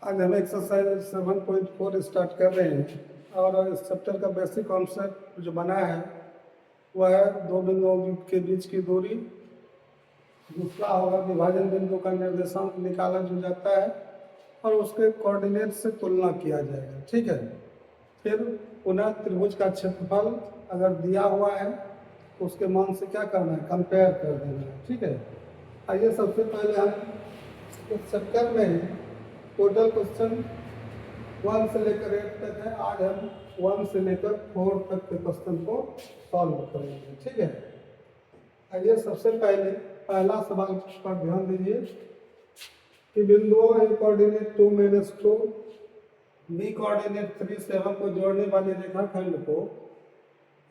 आज हम exercise 7.4 start कर रहे हैं और इस चैप्टर का बेसिक कॉन्सेप्ट जो बना है वह है दो बिंदुओं के बीच की दूरी। दूसरा होगा विभाजन बिंदु का निर्देशांक निकाला जो जाता है और उसके कोऑर्डिनेट से तुलना किया जाएगा। ठीक है, फिर पुनः त्रिभुज का क्षेत्रफल अगर दिया हुआ है तो उसके मान से क्या करना है, कंपेयर कर देना है। ठीक है, आइए सबसे पहले हम इस चैप्टर में टोटल क्वेश्चन 1 से लेकर 8 तक है। आज हम 1 से लेकर 4 तक के क्वेश्चन को सॉल्व करेंगे। ठीक है, आइए सबसे पहले पहला सवाल पर ध्यान दीजिए कि बिंदुओं ए कोऑर्डिनेट 2-2 बी कोऑर्डिनेट 3-7 को जोड़ने वाले रेखाखंड को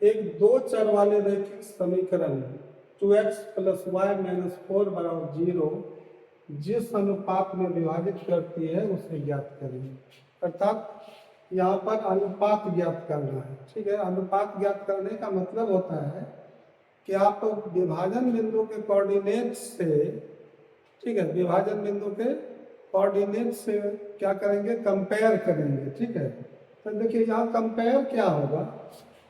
एक दो चर वाले रैखिक समीकरण 2x + y - 4 = 0 जिस अनुपात में विभाजित करती है उसे ज्ञात करेंगे। अर्थात यहाँ पर अनुपात ज्ञात करना है। ठीक है, अनुपात ज्ञात करने का मतलब होता है कि आप विभाजन बिंदु के कोऑर्डिनेट से, ठीक है, विभाजन बिंदु के कोऑर्डिनेट से क्या करेंगे, कंपेयर करेंगे। ठीक है, तो देखिए यहाँ कंपेयर क्या होगा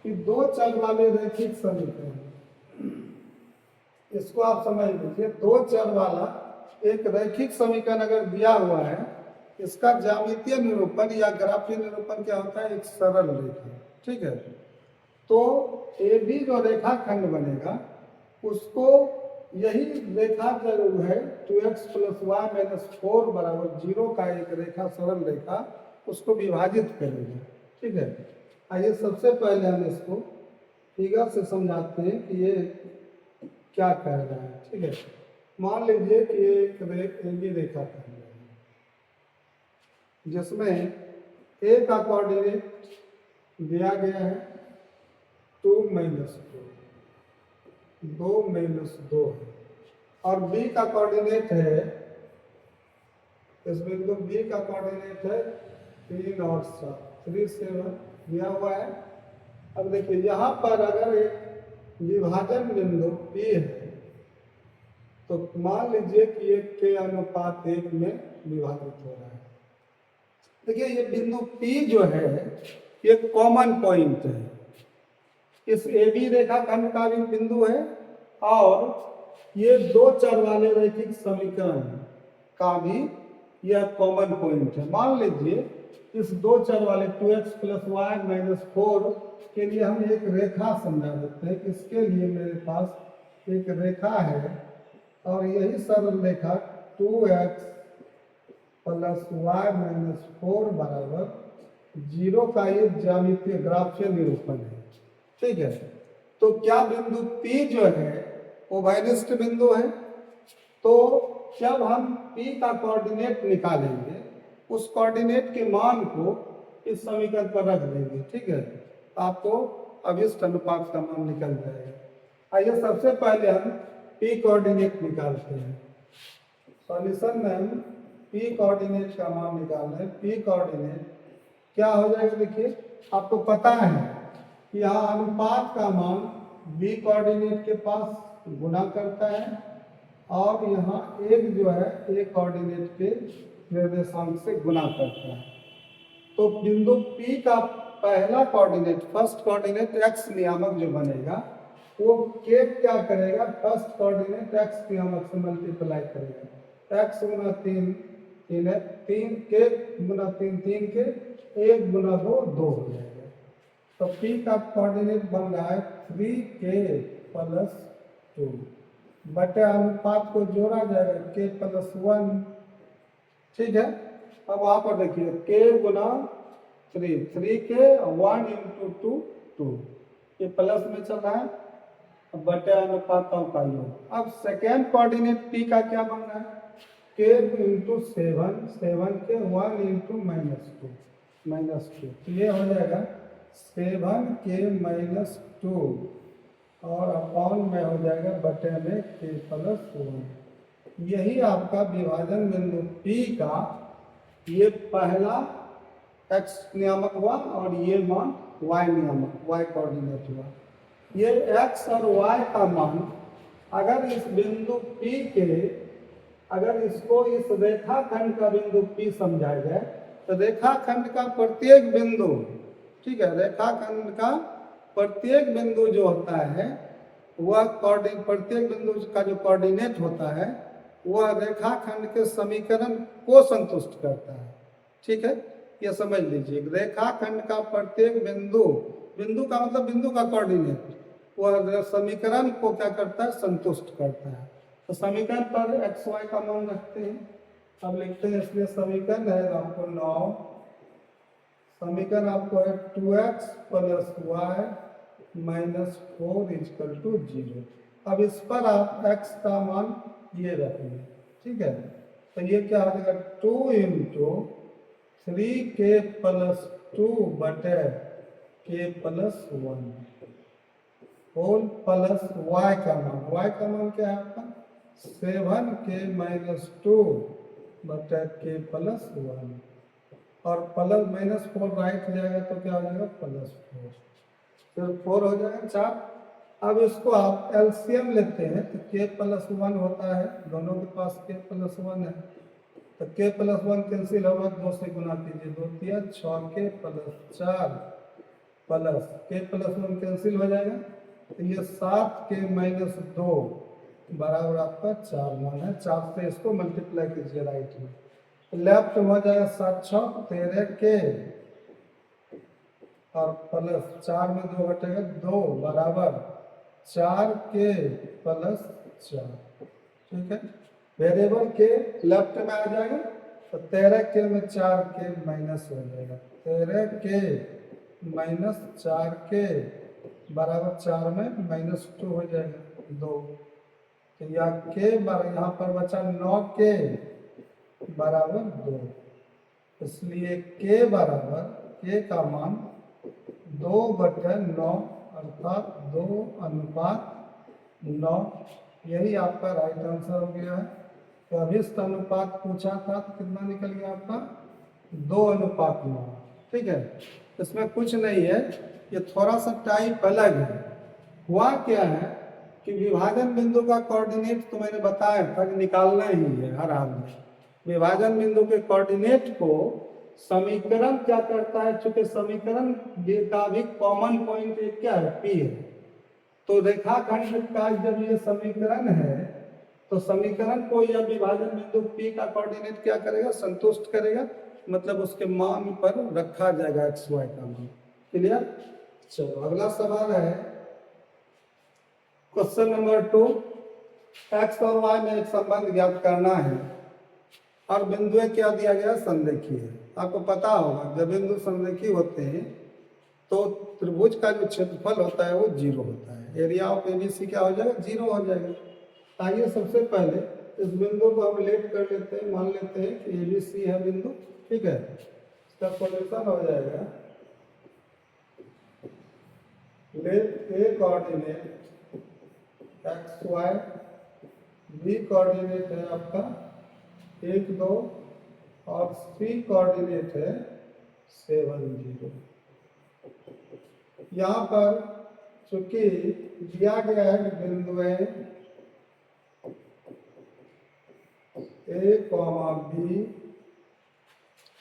कि दो चर वाले रैखिक समीकरण, इसको आप समझ लीजिए। दो चर वाला एक रैखिक समीकरण अगर दिया हुआ है, इसका ज्यामितीय निरूपण या ग्राफीय निरूपण क्या होता है, एक सरल रेखा। ठीक है, तो ए बी जो रेखाखंड बनेगा उसको यही रेखा जो है 2x + y - 4 = 0 का एक रेखा, सरल रेखा, उसको विभाजित करेगा। ठीक है, आइए सबसे पहले हम इसको फिगर से समझाते हैं कि ये क्या कह रहा है। ठीक है, मान लीजिए कि ये एक रेखा खंड है जिसमें ए का कोऑर्डिनेट दिया गया है 2-2 2 है और बी का कोऑर्डिनेट है, इस बिंदु बी का कोऑर्डिनेट है 3 और 7 दिया हुआ है। अब देखिए यहाँ पर अगर एक विभाजन बिंदु P है तो मान लीजिए कि 1 के अनुपात 1 में विभाजित हो रहा है। देखिए ये बिंदु P जो है ये कॉमन पॉइंट है, इस ए बी रेखाखंड का भी बिंदु है और ये दो चर वाले रैखिक समीकरण का भी यह कॉमन पॉइंट है। मान लीजिए इस दो चर वाले 2x + y - 4 के लिए हम एक रेखा समझा देते हैं कि इसके लिए मेरे पास एक रेखा है और यही सरल रेखा 2x + y - 4 = 0 का ये ज्यामितीय ग्राफीय निरूपण है। ठीक है, तो क्या बिंदु P जो है वो वैनिष्ठ बिंदु है। तो जब हम P का कोऑर्डिनेट निकालेंगे उस कोऑर्डिनेट के मान को इस समीकरण पर रख देंगे। ठीक है, आपको अभिष्ट अनुपात का मान निकल जाएगा। आइए सबसे पहले हम P कोऑर्डिनेट निकालते हैं। सॉल्यूशन में हम P कोऑर्डिनेट का मान निकाल रहे हैं। P कोऑर्डिनेट क्या हो जाएगा, देखिए आपको पता है कि यहाँ अनुपात का मान B कोऑर्डिनेट के पास गुना करता है और यहाँ एक जो है A कोऑर्डिनेट के निर्देशांक से गुना करता है। तो बिंदु P का पहला कोऑर्डिनेट, फर्स्ट कोऑर्डिनेट x नियामक जो बनेगा वो K क्या करेगा, फर्स्ट कोऑर्डिनेट x नियामक से मल्टीप्लाई करेगा। x गुना 3 3 है, 3 K गुना 3 3 के, 1 गुना 2 2 हो जाएगा। तो P का कोऑर्डिनेट बन रहा है 3K + 2 बटे अनुपात को जोड़ा जाएगा K + 1। ठीक है, अब वहां पर देखिए K गुना 3K 1 × 2 2, ये प्लस में चल रहा है, अब बटे अनुपातों का योग। अब सेकेंड कोऑर्डिनेट P का क्या बन रहा है, K × 7 के 1 × -2 तो ये हो जाएगा 7K - 2 और अपॉन में हो जाएगा बटे में K + 1। यही आपका विभाजन बिंदु P का ये पहला x नियामक हुआ और ये मान y नियामक, y कोऑर्डिनेट हुआ। ये x और y का मान अगर इस बिंदु P के अगर इसको इस रेखाखंड का बिंदु P समझा जाए तो रेखाखंड का प्रत्येक बिंदु, ठीक है, रेखाखंड का प्रत्येक बिंदु जो होता है वह प्रत्येक बिंदु का जो कोऑर्डिनेट होता है वह रेखाखंड के समीकरण को संतुष्ट करता है। ठीक है, ये समझ लीजिए, रेखाखंड का प्रत्येक बिंदु, बिंदु का मतलब बिंदु का कोऑर्डिनेट, वह समीकरण को क्या करता है, संतुष्ट करता है। तो समीकरण पर एक्स वाई का मान रखते हैं, अब लिखते हैं, इसलिए समीकरण है आपको 9, समीकरण आपको है 2x plus y minus 4 equal to 0। अब इस पर आप x का मान ये रखेंगे, ठीक है, तो ये क्या आ जाएगा 2 इंटू 3k प्लस 2 बटे k plus 1 whole plus y का मान क्या है आपका 7k माइनस 2 बटे k प्लस 1 और प्लस माइनस 4 राइट जाएगा तो क्या हो जाएगा प्लस 4, फिर 4 हो जाएगा 4। अब इसको आप एलसीएम लेते हैं तो k प्लस 1 होता है, दोनों के पास k प्लस 1 है, तो k प्लस 1 कैंसिल होगा, 2 से गुना कीजिए, 2 तिया 6k plus 4 plus k plus 1 cancel हो जाएगा, तो ये 7k माइनस 2 बराबर आपका 4 मान है। 4 से इसको मल्टीप्लाई कीजिए राइट में, लेफ्ट हो जाएगा 7 6 13k और प्लस 4 में 2 घटेगा 2 बराबर 4k प्लस 4। ठीक है, वेरिएबल के लेफ्ट में आ जाएगा तो 13k में 4k माइनस हो जाएगा, 13k माइनस 4k बराबर 4 में माइनस 2 हो जाएगा 2, तो या k बराबर यहाँ पर बचा 9k बराबर 2, इसलिए k बराबर k का मान 2 बटे 9 अर्थात 2 अनुपात 9, यही आपका राइट आंसर हो गया है। तो अभिष्ट अनुपात पूछा था तो कितना निकल गया आपका 2 अनुपात 9। ठीक है, इसमें कुछ नहीं है, ये थोड़ा सा टाइप अलग है। हुआ क्या है कि विभाजन बिंदु का कोऑर्डिनेट तो मैंने बताया था कि निकालना ही है हर हाल में। विभाजन बिंदु के कोऑर्डिनेट को समीकरण क्या करता है, चूंकि समीकरण का भी कॉमन पॉइंट एक क्या है P है, तो रेखाखंड का जब ये समीकरण है तो समीकरण को यह विभाजन बिंदु P का कोऑर्डिनेट क्या करेगा, संतुष्ट करेगा, मतलब उसके मान पर रखा जाएगा एक्स वाई का मान। क्लियर? चलो अगला सवाल है क्वेश्चन नंबर 2, एक्स और वाई में एक संबंध ज्ञात करना है और बिंदु क्या दिया गया, संरेखीय है। आपको पता होगा जब बिंदु संरेखीय होते हैं तो त्रिभुज का जो क्षेत्रफल होता है वो 0 होता है, एरिया ऑफ एबीसी क्या हो जाएगा 0 हो जाएगा। आइए सबसे पहले इस बिंदु को हम लेट कर लेते हैं, मान लेते हैं कि एबीसी है बिंदु, ठीक है, इसका सॉल्यूशन हो जाएगा, let A coordinate X Y, B coordinate है आपका 1 2 और सी कोऑर्डिनेट है 7 0। यहाँ पर चूंकि दिया गया है बिंदु ए कॉमा बी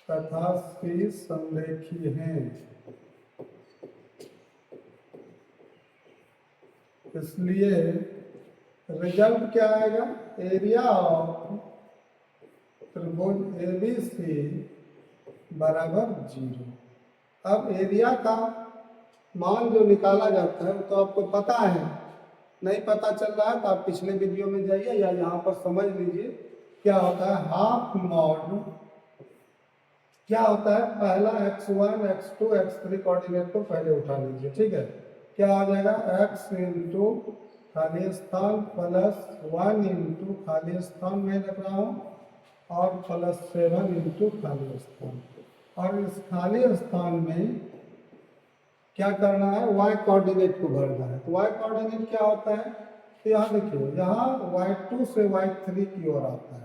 तथा सी संरेखीय हैं, इसलिए रिजल्ट क्या आएगा, एरिया ऑफ त्रिभुज एबीसी बराबर 0। अब एरिया का मान जो निकाला जाता है वो तो आपको पता है, नहीं पता चल रहा है तो आप पिछले वीडियो में जाइए या यहाँ पर समझ लीजिए क्या होता है। हाफ मॉड क्या होता है, पहला x1 x2 x3 कोऑर्डिनेट को पहले उठा लीजिए, ठीक है, क्या आ जाएगा x इंटू खाली स्थान प्लस 1 इंटू खाली स्थान में रख रहा हूँ और प्लस 7 इंटू खाली स्थान, और इस खाली स्थान में क्या करना है, y कोऑर्डिनेट को भरना है। तो y कोऑर्डिनेट क्या होता है, तो यहाँ देखिए, यहाँ y2 से y3 की ओर आता है,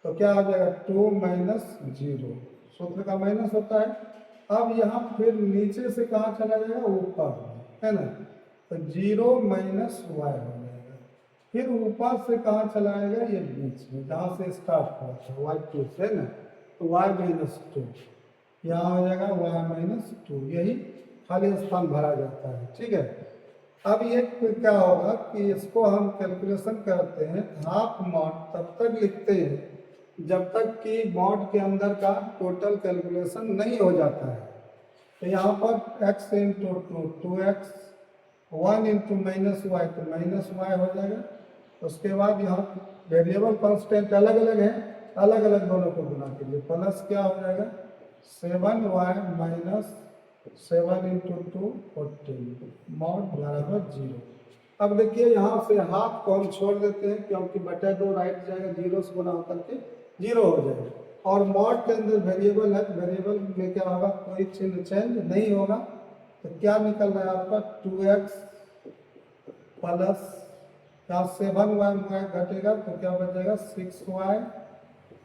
तो क्या आ जाएगा 2 माइनस 0, सूत्र का माइनस होता है। अब यहाँ फिर नीचे से कहाँ चला जाएगा, ऊपर है ना, तो 0 माइनस y हो जाएगा। फिर ऊपर से कहाँ चलाएगा, ये बीच में जहाँ से स्टार्ट हुआ था y2 से ना, तो y-2 यहाँ हो जाएगा y-2, यही खाली स्थान भरा जाता है। ठीक है, अब ये क्या होगा कि इसको हम कैलकुलेशन करते हैं, हाफ मॉड तब तक लिखते हैं जब तक कि मॉड के अंदर का टोटल कैलकुलेशन नहीं हो जाता है। तो यहाँ पर x into 2x, 1 into minus y, तो माइनस वाई हो जाएगा। उसके बाद यहाँ वेरिएबल कांस्टेंट अलग अलग है, अलग अलग दोनों को गुना कीजिए, प्लस क्या हो जाएगा 7y माइनस 7 इंटू 2 14 मॉड बराबर 0। अब देखिए यहाँ से हाफ को हम छोड़ देते हैं क्योंकि बटा 2 राइट जाएगा, 0 से गुना होकर के 0 हो जाएगा। और मॉड के अंदर वेरिएबल है, वेरिएबल में क्या होगा, कोई चिन्ह चेंज नहीं होगा। तो क्या निकल रहा है आपका 2x प्लस यहाँ 7y घटेगा तो क्या बचेगा 6y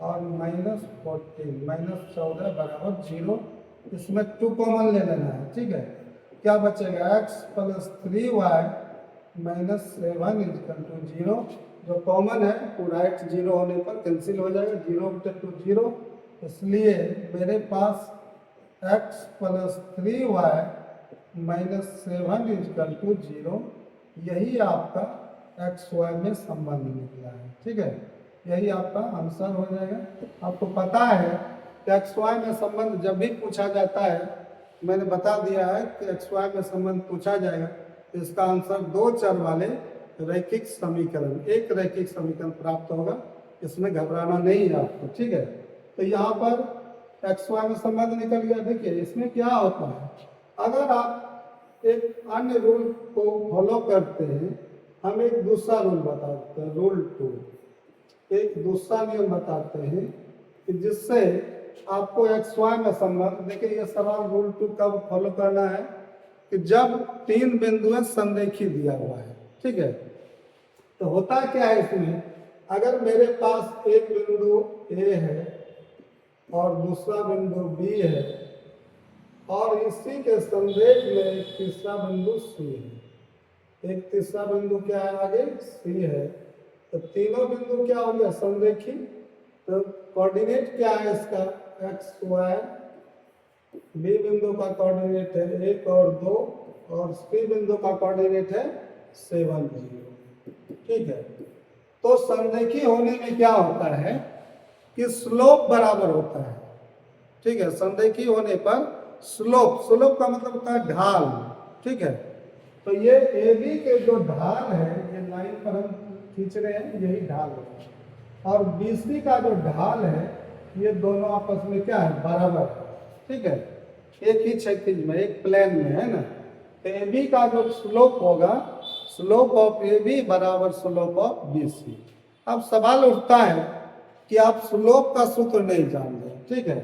और माइनस 14 माइनस 14 बराबर 0। इसमें 2 कॉमन ले लेना है। ठीक है, क्या बचेगा x plus 3y minus 7 equal to 0। जो कॉमन है वो राइट 0 होने पर कैंसिल हो जाएगा, 0 टू 0। इसलिए मेरे पास x plus 3y minus 7 equal to 0, यही आपका एक्स वाई में संबंध निकला है। ठीक है, यही आपका आंसर हो जाएगा। आपको पता है कि एक्स वाई में संबंध जब भी पूछा जाता है, मैंने बता दिया है कि एक्स वाई में संबंध पूछा जाएगा तो इसका आंसर 2 चर वाले रैखिक समीकरण, एक रैखिक समीकरण प्राप्त होगा। इसमें घबराना नहीं है आपको। ठीक है, तो यहाँ पर एक्स वाई में संबंध निकल गया। देखिए इसमें क्या होता है, अगर आप एक अन्य रूल को फॉलो करते हैं, हम एक दूसरा रूल बताते हैं, रूल 2, एक दूसरा नियम बताते हैं कि जिससे आपको एक्स वाई में संबंध, देखिए ये सवाल रूल 2 कब फॉलो करना है कि जब 3 बिंदुएं संरेखी दिया हुआ है। ठीक है, तो होता क्या है इसमें, अगर मेरे पास एक बिंदु ए है और दूसरा बिंदु बी है और इसी के संरेख में एक तीसरा बिंदु सी है, एक तीसरा बिंदु क्या है आगे सी है, तो तीनों बिंदु क्या हो गया संरेखी। तो कोऑर्डिनेट क्या है इसका एक्स वाई, बी बिंदु का कोऑर्डिनेट है 1 और 2 और सी बिंदु का कोऑर्डिनेट है 7 0। ठीक है, तो संरेखी होने में क्या होता है कि स्लोप बराबर होता है। ठीक है, संरेखी होने पर स्लोप, स्लोप का मतलब होता है ढाल। ठीक है, तो ये ए बी के जो ढाल है, ये लाइन पर हम खींच रहे हैं, यही ढाल है। और बी सी का जो ढाल है, ये दोनों आपस में क्या है बराबर है। ठीक है, एक ही क्षैतिज में, एक प्लेन में है ना। तो ए बी का जो स्लोप होगा, स्लोप ऑफ ए बी बराबर स्लोप ऑफ बी सी। अब सवाल उठता है कि आप स्लोप का सूत्र नहीं जान रहे। ठीक है,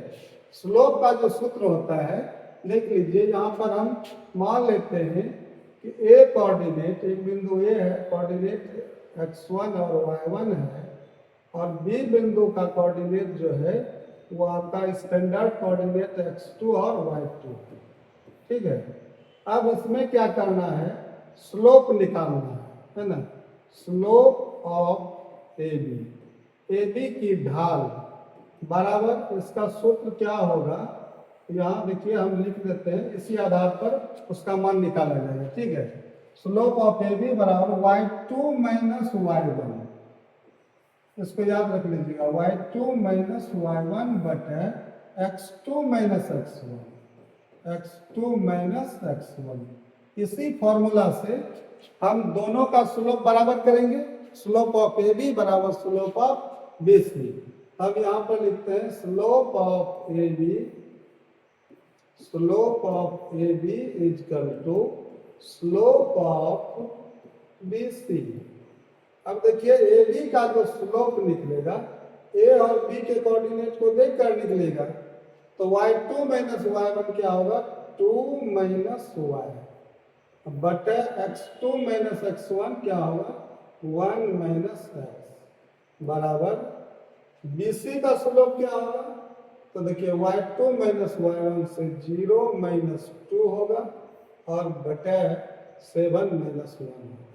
स्लोप का जो सूत्र होता है देख लीजिए, यहाँ पर हम मान लेते हैं कि ए कोऑर्डिनेट, एक बिंदु ए है, कोऑर्डिनेट x1 और y1 है, और बी बिंदु का कोऑर्डिनेट जो है वो आपका स्टैंडर्ड कोऑर्डिनेट x2 और y2। ठीक है, अब इसमें क्या करना है, स्लोप निकालना है ना। स्लोप ऑफ ए बी की ढाल बराबर, इसका सूत्र क्या होगा, यहाँ देखिए हम लिख देते हैं, इसी आधार पर उसका मान निकाला जाएगा। ठीक है, स्लोप ऑफ ए बी बराबर y2 माइनस y1, इसको याद रख लीजिएगा, y2 माइनस y1 बटे x2 minus x1, x2 minus x1। इसी फॉर्मूला से हम दोनों का स्लोप बराबर करेंगे, स्लोप ऑफ ए बी बराबर स्लोप ऑफ बी सी। अब यहाँ पर लिखते हैं slope of A B, slope of A B equal to slope of B C. अब देखिए ए बी का जो स्लोप निकलेगा, ए और बी के कोऑर्डिनेट को देखकर निकलेगा, तो y2 माइनस y1 क्या होगा 2 माइनस y बटे x2 माइनस x1 क्या होगा 1 माइनस x बराबर BC का स्लोप क्या होगा, तो देखिए y2 माइनस y1 से 0 माइनस 2 होगा और बटे 7 माइनस 1 होगा।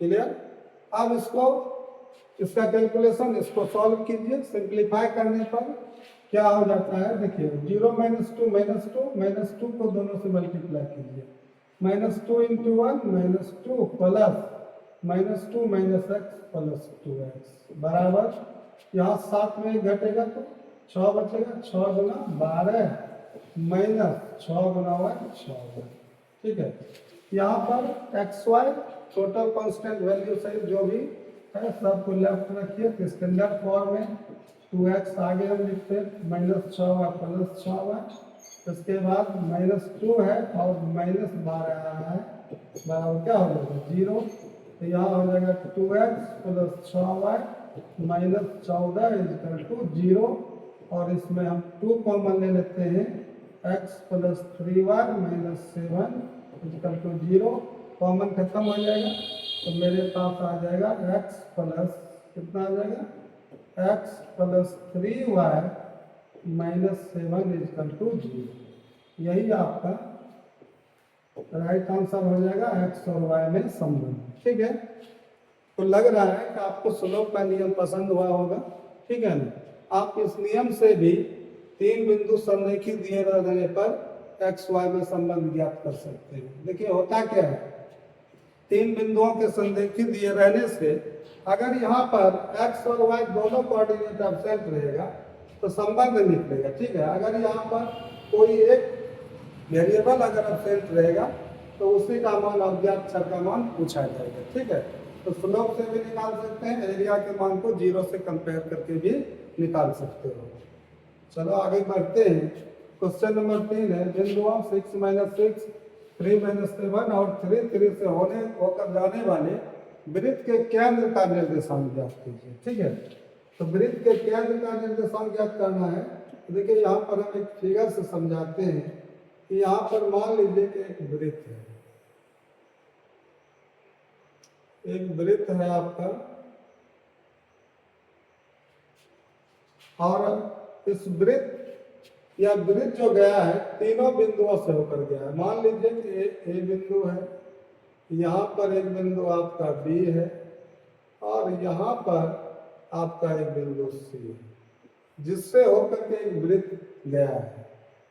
क्लियर? अब इसका कैलकुलेशन इसको सॉल्व कीजिए। सिंप्लीफाई करने पर क्या हो जाता है, देखिए 0 माइनस टू को दोनों से मल्टीप्लाई कीजिए। -2 × 1 -2 प्लस -2 - x प्लस 2x बराबर, यहाँ 7 में एक घटेगा तो 6 बचेगा, 6 गुना 12 माइनस 6 गुना 1 6। ठीक है, यहाँ पर x y total constant value से जो भी है सबको लेफ्ट रखिए। तो स्टैंडर्ड फॉर्म में 2x आगे हम लिखते हैं -6y प्लस 6y, उसके बाद -2 है और -12 आ रहा है, बराबर क्या हो जाएगा 0। तो यहाँ हो जाएगा 2x प्लस 6y -14 = 0। और इसमें हम 2 कॉमन ले लेते हैं, x प्लस 3y -7 = 0। कॉमन खत्म हो जाएगा तो मेरे पास आ जाएगा x प्लस कितना आ जाएगा, x प्लस 3y -7 = 0। यही आपका राइट आंसर हो जाएगा x और y में संबंध। ठीक है, तो लग रहा है कि आपको स्लोप का नियम पसंद हुआ होगा। ठीक है ना, आप इस नियम से भी 3 बिंदु संरेखित दिए रहने पर एक्स वाई में संबंध ज्ञात कर सकते हैं। देखिए होता क्या है, 3 बिंदुओं के संरेखित दिए रहने से अगर यहाँ पर एक्स और वाई दोनों कोऑर्डिनेट एब्सेंट रहेगा तो संबंध निकलेगा। ठीक है, अगर यहाँ पर कोई एक वेरिएबल अगर एब्सेंट रहेगा तो उसी का मान अज्ञात चर का मान पूछा जाएगा। ठीक है, तो स्लोप से भी निकाल सकते हैं, एरिया के मान को 0 से कंपेयर करके भी निकाल सकते हो। चलो आगे बढ़ते हैं। क्वेश्चन नंबर 3 है, बिंदुओं 6 - 6 3 - 7 और 3 3 से होकर जाने वाले वृत्त के केंद्र का निर्देशांक ज्ञात कीजिए। ठीक है, तो वृत्त के केंद्र का निर्देशांक ज्ञात करना है। तो देखिए यहाँ पर हम एक फिगर से समझाते हैं कि यहाँ पर मान लीजिए कि एक वृत्त है, एक वृत्त है आपका, और इस वृत्त या वृत्त जो गया है तीनों बिंदुओं से होकर गया है। मान लीजिए कि ए बिंदु है, यहाँ पर एक बिंदु आपका बी है और यहाँ पर आपका एक बिंदु सी है, जिससे होकर के एक वृत्त गया है,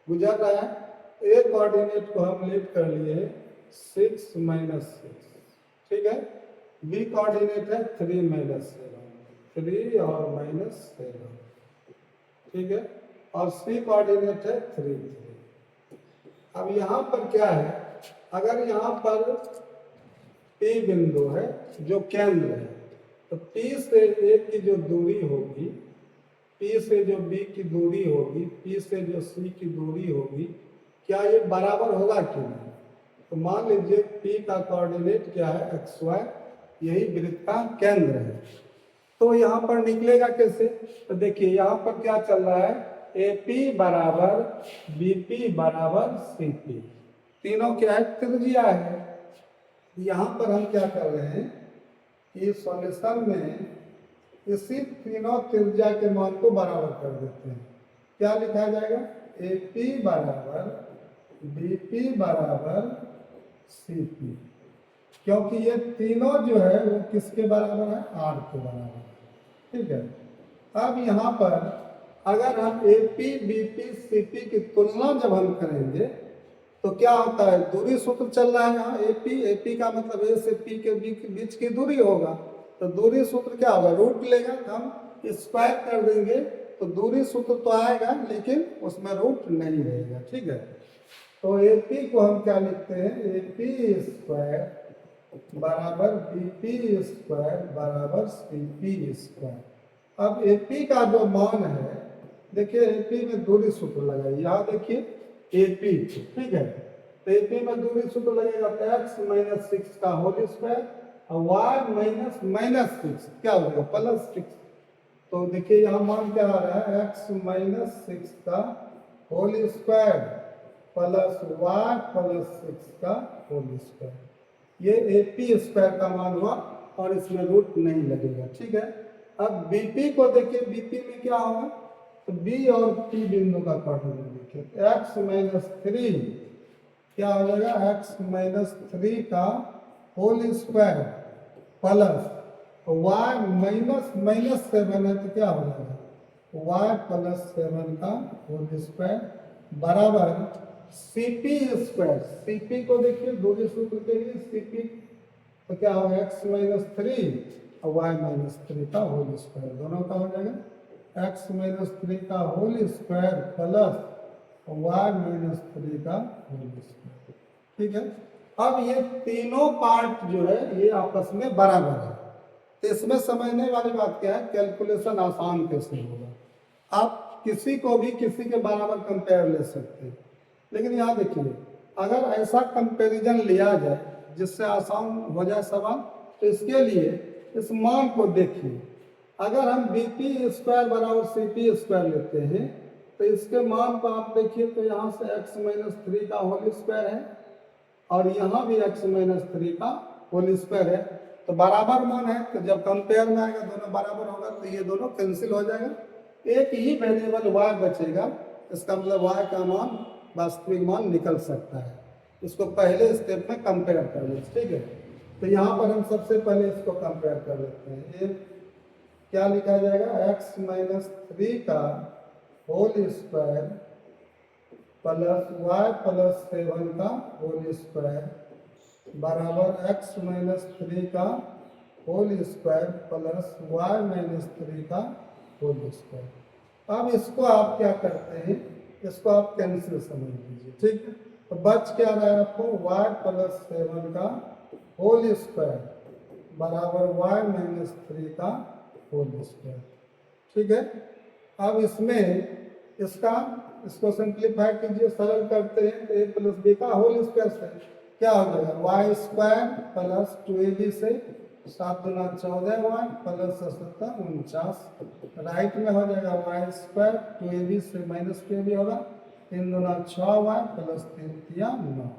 गुजर रहा है। ए कोऑर्डिनेट को हम लीव कर लिए 6 - 6। ठीक है, बी कोऑर्डिनेट है 3 - 7, 3 और -7। ठीक है, और सी कोऑर्डिनेट है 3 3। अब यहाँ पर क्या है, अगर यहाँ पर P बिंदु है जो केंद्र है, तो P से A की जो दूरी होगी, P से जो B की दूरी होगी, P से जो C की दूरी होगी, क्या ये बराबर होगा कि नहीं। तो मान लीजिए P का कोऑर्डिनेट क्या है, XY, यही वृत्त का केंद्र है। तो यहाँ पर निकलेगा कैसे, तो देखिए यहाँ पर क्या चल रहा है, AP बराबर BP बराबर CP, तीनों क्या है, त्रिज्या है। यहाँ पर हम क्या कर रहे हैं कि सॉल्यूशन में इसी तीनों त्रिज्या के मान को बराबर कर देते हैं। क्या लिखा जाएगा, AP बराबर BP बराबर CP, क्योंकि ये तीनों जो है वो किसके बराबर है, R के बराबर है। ठीक है, अब यहाँ पर अगर हम AP BP CP की तुलना जब हम करेंगे तो क्या होता है, दूरी सूत्र चल रहा है यहाँ, AP का मतलब A से P के बीच की दूरी होगा, तो दूरी सूत्र क्या होगा, रूट लेगा, हम स्क्वायर कर देंगे तो दूरी सूत्र तो आएगा लेकिन उसमें रूट नहीं रहेगा। ठीक है, तो AP को हम क्या लिखते हैं, AP स्क्वायर बराबर BP स्क्वायर बराबर CP स्क्वायर। अब AP का जो मान है, देखिए AP में दूरी सूत्र लगाइए, यहाँ देखिए AP, ठीक है, तो AP में दूरी सूत्र लगेगा तो x - 6 का होल स्क्वायर और y -6 क्या हो जाएगा, +6। तो देखिए यहाँ मान क्या आ रहा है, x - 6 का होल स्क्वायर प्लस y + 6 का होल स्क्वायर, ये AP स्क्वायर का मान हुआ और इसमें रूट नहीं लगेगा। ठीक है, अब BP को देखिए, BP में क्या होगा, तो B और P बिंदु का कोऑर्डिनेट देखिए, x - 3 क्या हो जाएगा, x - 3 का whole square plus y minus minus 7 है तो क्या हो जाएगा y प्लस 7 का होल स्क्वायर बराबर सीपी स्क्वायर। सीपी को देखिए दूसरे सूत्र के लिए सीपी तो क्या होगा x माइनस 3 और y माइनस 3 का होल स्क्वायर, दोनों का हो जाएगा x माइनस 3 का whole square plus y minus 3 का होल स्क्वायर। ठीक है, अब ये तीनों पार्ट जो है ये आपस में बराबर है, तो इसमें समझने वाली बात क्या है, कैलकुलेशन आसान कैसे होगा। आप किसी को भी किसी के बराबर कंपेयर ले सकते हैं, लेकिन यहाँ देखिए अगर ऐसा कंपैरिजन लिया जाए जिससे आसान हो जाए सवाल, तो इसके लिए इस मान को देखिए। अगर हम बी पी स्क्वायर बराबर सी पी स्क्वायर लेते हैं तो इसके मान को आप देखिए तो यहाँ से x माइनस 3 का होल स्क्वायर है और यहाँ भी x माइनस 3 का होल स्क्वायर है, तो बराबर मान है, तो जब कंपेयर में आएगा दोनों बराबर होगा तो ये दोनों कैंसिल हो जाएगा, एक ही वेरिएबल y बचेगा, इसका मतलब y का मान वास्तविक मान निकल सकता है। इसको पहले स्टेप में कंपेयर कर लेते, ठीक है। तो यहाँ पर हम सबसे पहले इसको कंपेयर कर लेते हैं। ये क्या लिखा जाएगा x माइनस 3 का whole square plus y plus 7 का होल स्क्वायर बराबर x माइनस 3 का whole square plus y minus 3 का होल स्क्वायर। अब इसको आप क्या करते हैं, इसको आप कैंसिल समझ लीजिए, ठीक है। तो बच क्या रहा है आपको y प्लस 7 का होल स्क्वायर बराबर y माइनस 3 का होल स्क्वायर, ठीक है। अब इसमें इसको सिंप्लीफाई कीजिए, सरल करते हैं तो a प्लस बी का होल स्क्वायर से क्या हो जाएगा वाई स्क्वायर प्लस 2ab से 7 दूना 14y प्लस 17 49, राइट में हो जाएगा वाई स्क्वायर 2ab से माइनस 2ab होगा 3 दूना 6y प्लस 3 तिया 9।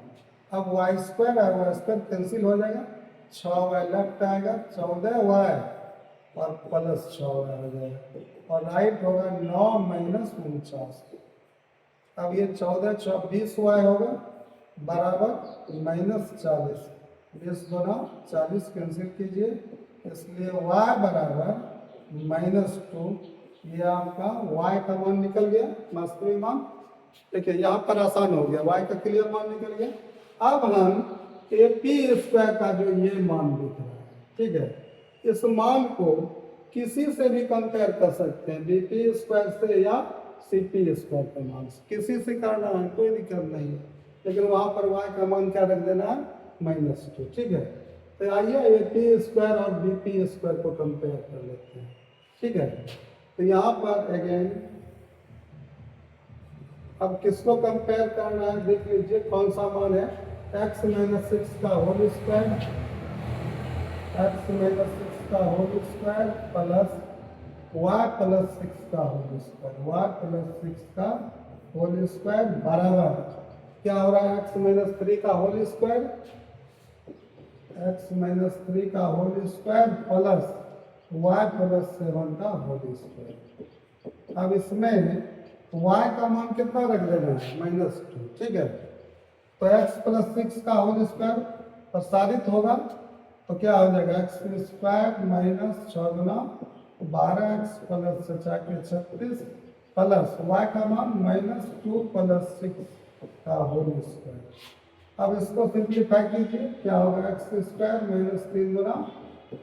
अब वाई स्क्वायर है वाई स्क्वायर कैंसिल हो जाएगा, 6y लेफ्ट आएगा 14y और प्लस 6y हो जाएगा और राइट होगा 9 माइनस 49। अब ये 14 24y होगा बराबर माइनस 40, 20 गुना 40 कैंसिल कीजिए, इसलिए y बराबर माइनस 2, ये आपका y का मान निकल गया वास्तविक मान। देखिए यहाँ पर आसान हो गया, y का क्लियर मान निकल गया। अब हम ए पी स्क्वायर का जो ये मान दिख रहा है, ठीक है, इस मान को किसी से भी कंपेयर कर सकते हैं, बी पी स्क्वायर से या सी पी स्क्वायर के मान से, किसी से करना है कोई दिक्कत नहीं है, लेकिन वहाँ पर y का मान क्या रख देना है -2, ठीक है। तो आइए ए पी स्क्वायर और बी पी स्क्वायर को कंपेयर कर लेते हैं, ठीक है। तो यहाँ पर अगेन अब किसको कंपेयर करना है देख लीजिए, कौन सा मान है x माइनस 6 का होल स्क्वायर, x माइनस 6 का whole square plus y plus 6 का होल स्क्वायर, y प्लस 6 का होल स्क्वायर बराबर क्या हो रहा है x माइनस 3 का होल स्क्वायर, x माइनस 3 का whole square plus y plus 7 का होल स्क्वायर। अब इसमें y का मान कितना रख देना है -2, ठीक है। तो x प्लस 6 का होल स्क्वायर प्रसारित होगा तो क्या हो जाएगा x स्क्वायर माइनस 6 गुना 12x प्लस 36 प्लस y का मान -2 प्लस 6 का होल स्क्वायर। अब इसको सिंप्लीफाई कीजिए, क्या होगा x स्क्वायर माइनस 3 गुना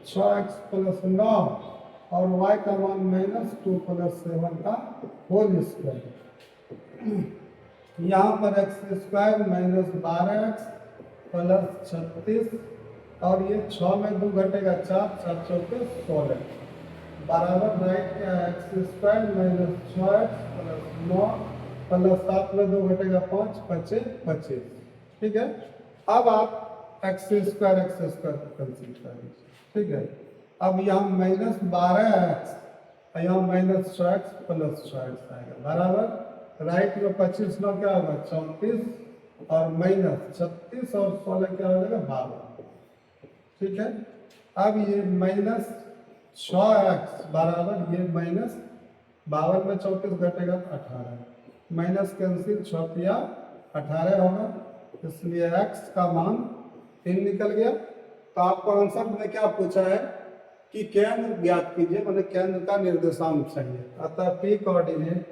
6x प्लस 9 और y का मान -2 प्लस 7 का होल स्क्वायर। यहाँ पर x square minus 12x plus 36 और ये 6 में 2 घटेगा 4, 4 चौके 16 बराबर राइट क्या है x square minus 6x plus 9 plus 7 में 2 घटेगा 5, 5 25, ठीक है। अब आप x स्क्वायर को कैंसिल कर लीजिए, ठीक है। अब यहाँ -12x यहाँ -6x प्लस 6x आएगा बराबर राइट में 25 9 क्या होगा 34 और माइनस 36 और 16 क्या हो जाएगा 12, ठीक है। अब ये -6x बराबर ये -52 में 34 घटेगा 18, माइनस कैंसिल 6 या 18 होगा, इसलिए x का मान 3 निकल गया। तो आपको आंसर में क्या पूछा है कि केंद्र ज्ञात कीजिए, मतलब केंद्र का निर्देशांक चाहिए। अतः पी कोऑर्डिनेट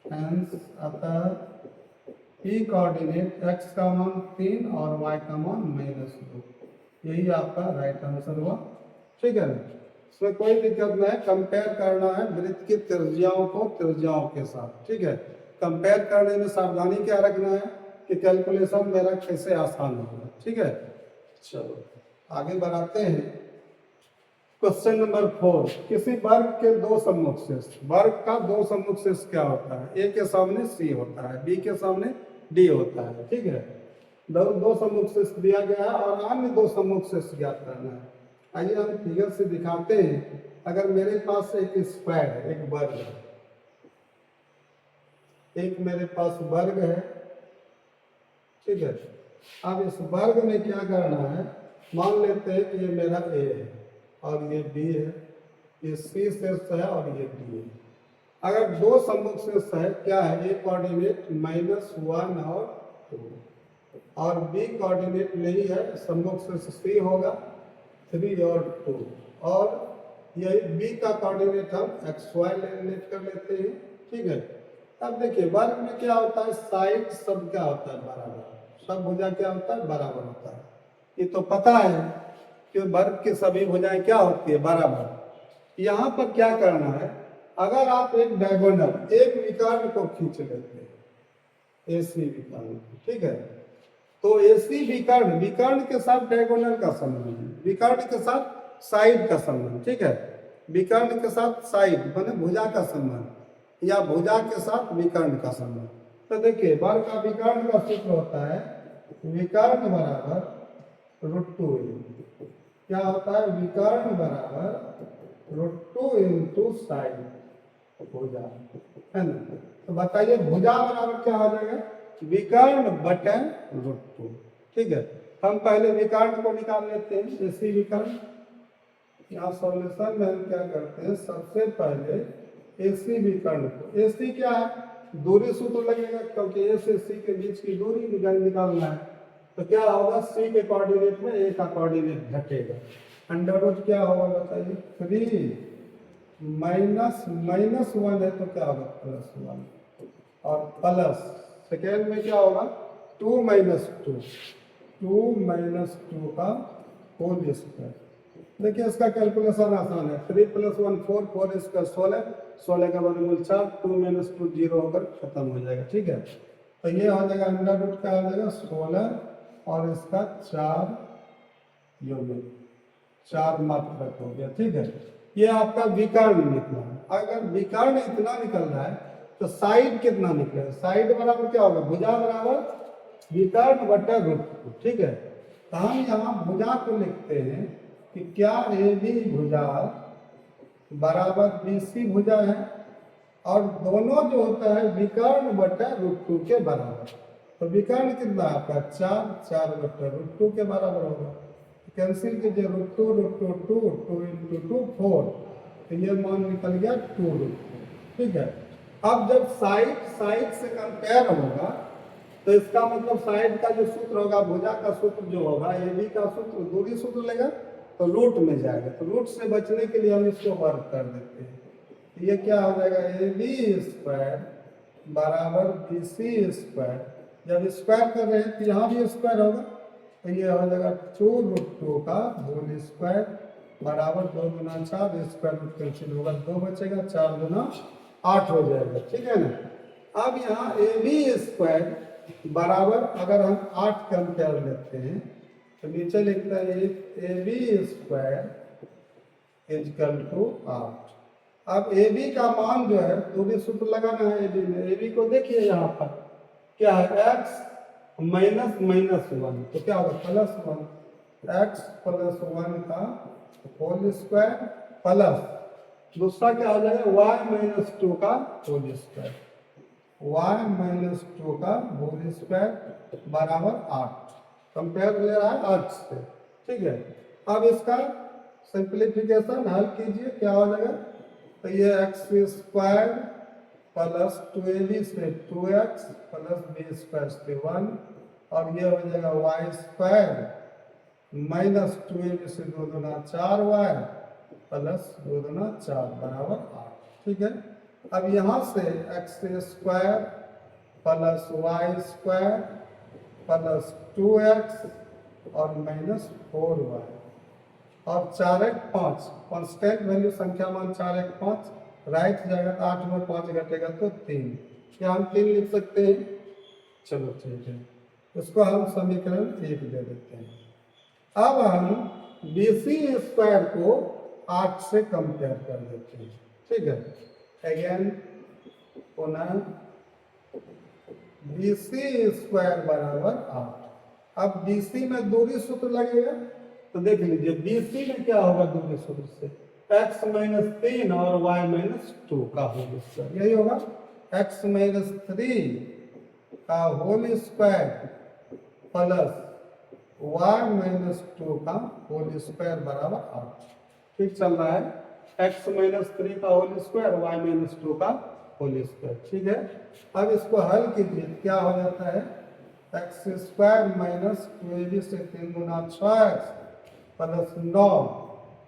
अतः पी कोऑर्डिनेट x का मान 3 और y का मान -2, यही आपका राइट आंसर हुआ। ठीक है ना, इसमें कोई दिक्कत नहीं है। कंपेयर करना है वृत्त की त्रिज्याओं को त्रिज्याओं के साथ। ठीक है, कंपेयर करने में सावधानी क्या रखना है कि कैलकुलेशन मेरा कैसे आसान होगा। ठीक है, चलो आगे बढ़ाते हैं। क्वेश्चन नंबर 4, किसी वर्ग के दो सम्मुख शेष। वर्ग का दो सम्मुख शेष क्या होता है? ए के सामने सी होता है, बी के सामने डी होता है। ठीक है, दो सम्मुख शेष दिया गया है और अन्य दो सम्मुख शेष ज्ञात करना है। आइए हम फिगर से दिखाते हैं। अगर मेरे पास एक स्क्वायर है, एक वर्ग है, एक मेरे पास वर्ग है। ठीक है, अब इस वर्ग में क्या करना है, मान लेते हैं कि ये मेरा ए है और ये बी है, ये सी शेष है और ये डी है। अगर दो सम्मुख शेष है, क्या है, ए कोऑर्डिनेट -1 और 2 और बी कोऑर्डिनेट नहीं है, सम्मुख शेष सी होगा 3 और 2, और यही बी का कोऑर्डिनेट हम XY लेट कर लेते हैं। ठीक है, अब देखिए वर्ग में क्या होता है, साइड सब क्या होता है, बराबर। सब भुजा क्या होता है, बराबर होता है। ये तो पता है कि वर्ग की सभी भुजाएं क्या होती है, बराबर। यहाँ पर क्या करना है, अगर आप एक डायगोनल, एक विकर्ण को खींच लेते हैं, AC विकर्ण। ठीक है, तो AC विकर्ण, विकर्ण के साथ डायगोनल का संबंध है, विकर्ण के साथ साइड का संबंध। ठीक है, विकर्ण के साथ साइड माने भुजा का संबंध, या भुजा के साथ विकर्ण का संबंध। तो देखिए वर्ग का विकर्ण का सूत्र होता है विकर्ण बराबर √2। क्या होता है, विकर्ण बराबर √2 इंटू साइड भुजा, है ना। तो बताइए भुजा बराबर क्या हो जाएगा, विकर्ण बटन √2। ठीक है, हम पहले विकर्ण को निकाल लेते हैं, AC विकर्ण। यहाँ सॉल्यूशन में हम क्या करते हैं, सबसे पहले AC विकर्ण को, AC क्या है, दूरी सूत्र लगेगा, क्योंकि A से C के बीच की दूरी निकालना है। तो क्या होगा, C के कोऑर्डिनेट में A का कोऑर्डिनेट घटेगा। अंडर रूट क्या होगा बताइए, 3 -1 है तो क्या होगा, +1, और प्लस सेकेंड में क्या होगा, 2 -2 का होल स्क्वायर। देखिए इसका कैलकुलेशन आसान है, 3 + 1 4, 4 स्क्वायर 16, 16 का वर्गमूल 4, 2 - 2 0 होकर खत्म हो जाएगा। ठीक है, तो ये हो जाएगा अंडर रूट का हो जाएगा 16 और इसका 4 यूनिट, 4 मात्रक हो गया। ठीक है, ये आपका विकर्ण निकला। अगर विकर्ण इतना निकल रहा है तो साइड कितना निकलेगा, साइड बराबर क्या होगा, भुजा बराबर विकर्ण बटा √2। ठीक है, तो हम यहाँ भुजा को लिखते हैं कि क्या AB भुजा बराबर BC भुजा है, और दोनों जो होता है विकर्ण बटा √2 के बराबर। तो विकर्ण कितना आपका 4 बटा √2 के बराबर होगा। कैंसिल कीजिए, √2 √2 2 × 2 4, तो ये मान निकल गया 2√2। ठीक है, अब जब साइड से कंपेयर होगा तो इसका मतलब साइड का जो सूत्र होगा, भुजा का सूत्र जो होगा, AB का सूत्र दूरी सूत्र लेगा तो रूट में जाएगा। तो रूट से बचने के लिए हम इसको वर्ग कर देते हैं। तो ये क्या हो जाएगा, AB² बराबर BC²। जब स्क्वायर कर रहे हैं तो यहाँ भी स्क्वायर होगा, तो ये हो जाएगा 2√2 का होल स्क्वायर बराबर 2 × 4, स्क्वायर रूट कैंसिल होगा, 2 बचेगा, 4 × 8 हो जाएगा। ठीक है ना। अब यहाँ AB² बराबर अगर हम 8 कंपेयर लेते हैं तो नीचे लिखता है AB² = 8। अब AB का मान जो है, दूरी सूत्र लगाना है AB में। AB को देखिए यहाँ पर क्या है, x -1, तो क्या होगा +1, x + 1 का होल स्क्वायर प्लस दूसरा क्या हो जाएगा, y - 2 का होल स्क्वायर, y - 2 का होल स्क्वायर बराबर 8। कंपेयर ले रहा है 8 से। ठीक है, अब इसका सिंप्लीफिकेशन हल कीजिए, क्या हो जाएगा, तो ये x² प्लस 2AB से 2x प्लस B² से 1, और ये हो जाएगा y² -2AB से 2 × 4y प्लस 2 दूना 4 बराबर 8। ठीक है, अब यहाँ से x square plus y square plus 2x और माइनस 4y और 4 एक 5 कॉन्स्टेंट वैल्यू संख्या मान 4 एक 5 राइट जाएगा तो 8 में 5 घटेगा तो 3। क्या हम 3 लिख सकते हैं? चलो ठीक है, इसको हम समीकरण 1 दे देते हैं। अब हम BC स्क्वायर को 8 से कंपेयर कर देते हैं। ठीक है, अगेन पुनः BC स्क्वायर बराबर 8। अब BC में दूरी सूत्र लगेगा तो देख लीजिए BC में क्या होगा दूरी सूत्र से, x माइनस 3 और y माइनस 2 का होल स्क्वायर, यही होगा x माइनस 3 का whole square plus y minus 2 का होल स्क्वायर बराबर 8। ठीक चल रहा है, x माइनस 3 का होल स्क्वायर y माइनस 2 का होल स्क्वायर। ठीक है, अब इसको हल कीजिए, क्या हो जाता है एक्स स्क्वायर माइनस 2ab से 3 गुना 6x प्लस 9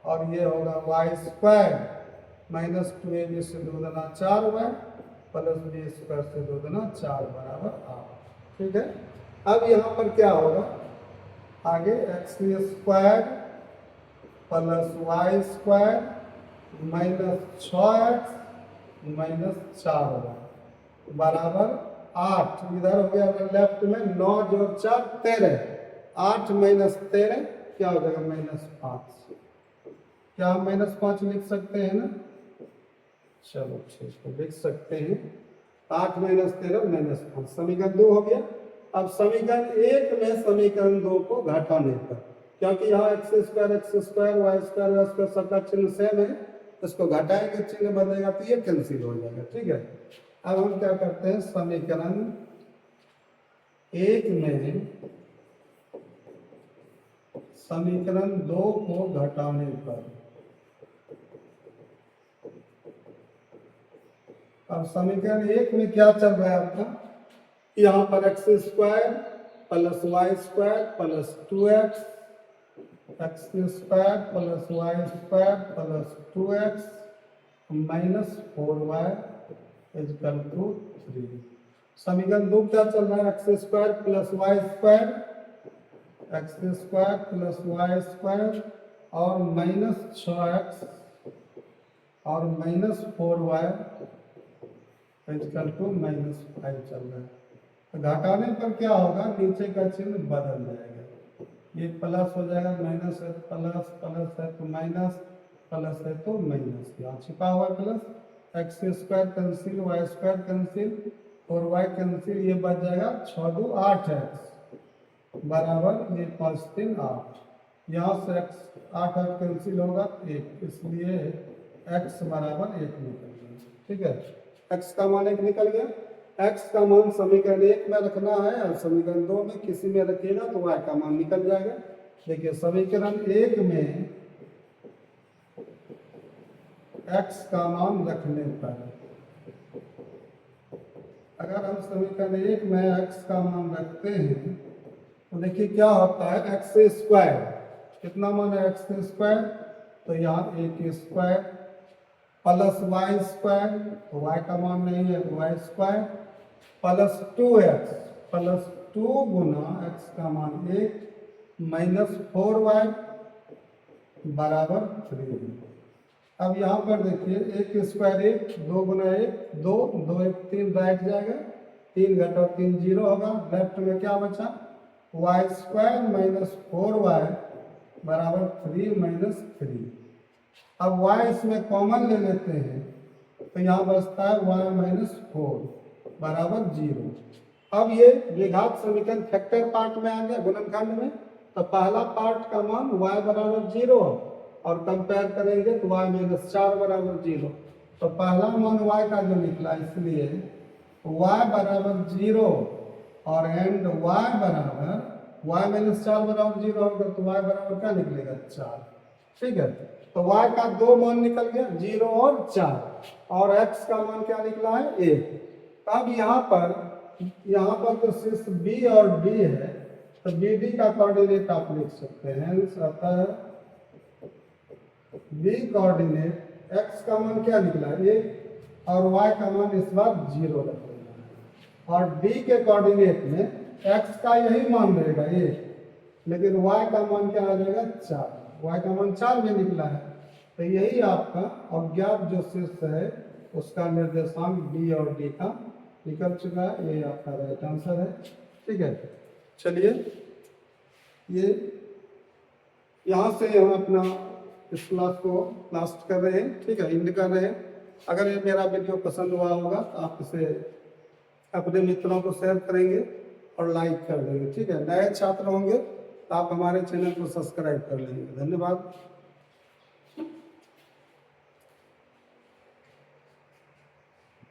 और ये होगा वाई स्क्वायर माइनस 2ab से 2 गुना 4y प्लस b स्क्वायर से 2 गुना 4 बराबर 8। ठीक है, अब यहाँ पर क्या होगा आगे x square plus y square minus 6x minus 4y बराबर 8। इधर हो गया लेफ्ट में 9 जोड़ 4 13, 8 माइनस 13 क्या हो जाएगा माइनस 5। क्या हम माइनस 5 लिख सकते हैं ना? चलो ठीक है, लिख सकते हैं 8 माइनस 13 माइनस 5, समीकरण 2 हो गया। अब समीकरण 1 में समीकरण 2 को घटाने पर, क्योंकि यहाँ एक्स स्क्वायर वाई स्क्वायर सबका चिन्ह सेम है, इसको घटाएंगे चिन्ह बदलेगा तो ये कैंसिल हो जाएगा। ठीक है, अब हम क्या करते हैं समीकरण 1 में समीकरण 2 को घटाने पर, अब समीकरण 1 में क्या चल रहा है आपका, यहाँ पर x square plus y square plus 2x, x square plus y square plus 2x minus 4y equal to 3। समीकरण 2 क्या चल रहा है x square plus y square, x square plus y square और माइनस 6x और minus 4y equal to minus 5 चल रहा है। तो घटाने पर क्या होगा, नीचे का चिन्ह बदल जाएगा, ये प्लस हो जाएगा, माइनस है तो प्लस, प्लस है तो माइनस, प्लस है तो माइनस, यहाँ छिपा हुआ plus, x square cancel, y square cancel और वाई कैंसिल, ये बच जाएगा 6 2 8x बराबर ये 5 3 8, यहाँ से x 8 8 कैंसिल होगा 1, इसलिए x बराबर 1 निकल गया। ठीक है, x का मान 1 निकल गया। x का मान समीकरण 1 में रखना है और समीकरण 2 में किसी में रखिएगा तो y का मान निकल जाएगा। देखिए समीकरण 1 में x का मान रखने पर, अगर हम समीकरण 1 में x का मान रखते हैं तो देखिए क्या होता है, एक्स स्क्वायर कितना मान है एक्स स्क्वायर, तो यहाँ 1 स्क्वायर प्लस वाई स्क्वायर, तो वाई का मान नहीं है तो y square plus 2x plus 2 गुना x का मान 1 माइनस 4y बराबर 3। अब यहाँ पर देखिए 1 स्क्वायर 1, 2 गुना 1 2, 2 1 3 राइट जाएगा, 3 घटाओ 3 0 होगा, लेफ्ट में क्या बचा वाई स्क्वायर माइनस 4y बराबर 3 माइनस 3। अब y इसमें कॉमन ले लेते हैं तो यहाँ बचता है y माइनस 4 बराबर 0। अब ये द्विघात समीकरण फैक्टर पार्ट में आ गया गुणनखंड में, तो पहला पार्ट का मान y बराबर 0 और कंपेयर करेंगे तो y माइनस 4 बराबर 0, तो पहला मान y का जो निकला, इसलिए y बराबर 0 और एंड y बराबर y माइनस 4 बराबर 0 होगा तो y बराबर क्या निकलेगा 4। ठीक है, तो y का 2 मान निकल गया 0 और 4 और x का मान क्या निकला है 1। अब यहाँ पर तो सिर्फ b और d है, तो bd का कोऑर्डिनेट आप लिख सकते हैं, अतः बी कोऑर्डिनेट एक्स का मान क्या निकला 1 और वाई का मान इस बार 0 रख देना है। और डी के कोऑर्डिनेट में एक्स का यही मान रहेगा 1, लेकिन वाई का मान क्या आ जाएगा 4, वाई का मान 4 में निकला है। तो यही आपका अज्ञात जो शीर्ष है उसका निर्देशांक बी और डी का निकल चुका है। ये आपका राइट आंसर है। ठीक है, चलिए ये यहाँ से हम अपना इस क्लास को लास्ट कर रहे हैं। ठीक है, एंड कर रहे हैं। अगर ये मेरा वीडियो पसंद हुआ होगा तो आप इसे अपने मित्रों को शेयर करेंगे और लाइक कर देंगे। ठीक है, नए छात्र होंगे तो आप हमारे चैनल को सब्सक्राइब कर लेंगे। धन्यवाद।